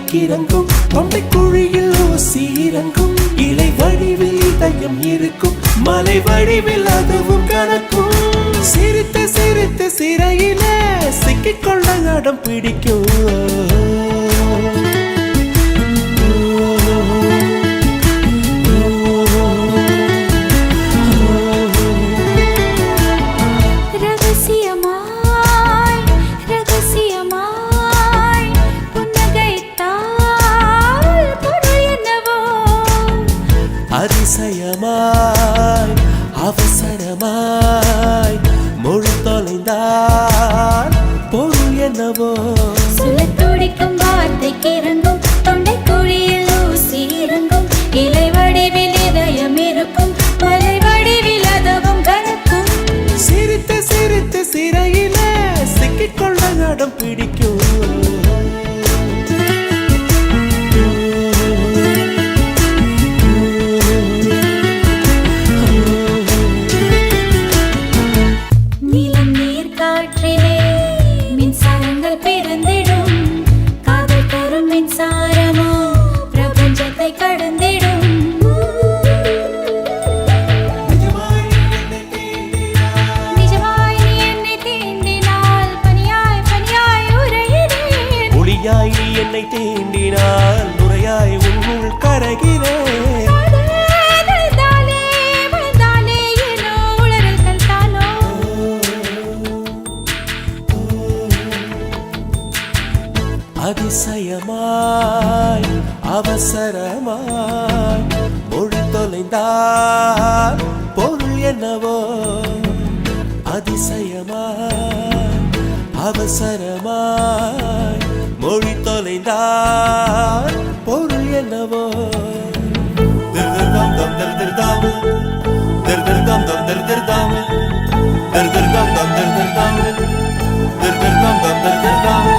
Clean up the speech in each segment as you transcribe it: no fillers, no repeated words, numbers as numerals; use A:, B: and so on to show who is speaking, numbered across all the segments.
A: தலைக்கிறங்கும் தொண்டை குழியில் ஊசி இறங்கும் இலை வடிவில் இதயம் இருக்கும் மலை வடிவில் அதுவும் கணக்கும் சிரித்து சிரித்து சிறையில சிக்கிக்கொள்ள அடம் பிடிக்கும் அதிசயமாய் அவசரமாய் மொழி தொலைந்தால் பொருள் என்னவோ
B: துடிக்கும் வார்த்தைக்கு இறங்கும் தொண்டை குழியில் ஊசி இறங்கும் இலை வடிவில் இதயம் இருக்கும் மலை வடிவில் அதுவும் கணக்கும்
A: சிரித்து சிரித்து சிறையில சிக்கிக்கொள்ள அடம் பிடிக்கும் நீ என்னை தீண்டினால் நுரையாய் உன்னுள் கரைகிறேன் அதிசயமாய் அவசரமாய் மொழி தொலைந்தால் பொருள் என்னவோ அதிசயமாய் அவசரமாய் மொழி தொலைந்தால் பொருள் என்னவோ திருதிர்தாம் தம் திருதிர்தாம் திருதிர்தாம் தம் திருதிர்தாம் திருதிர்தாம் தம் திருதிர்தாம் திருதிர்தாம் தம் திருதிர்தாம்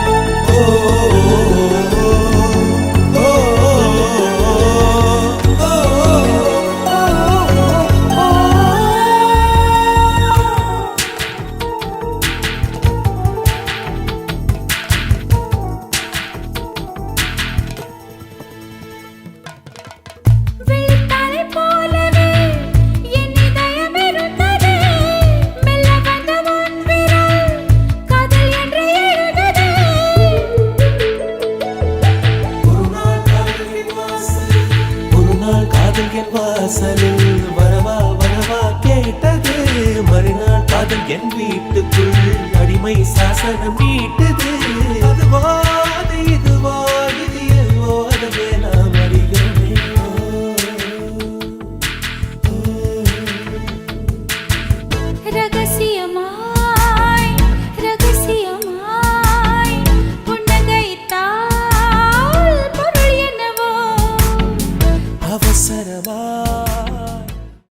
A: வாசலில் வரவா வரவா கேட்டது மறுநாள் காதல் என் வீடு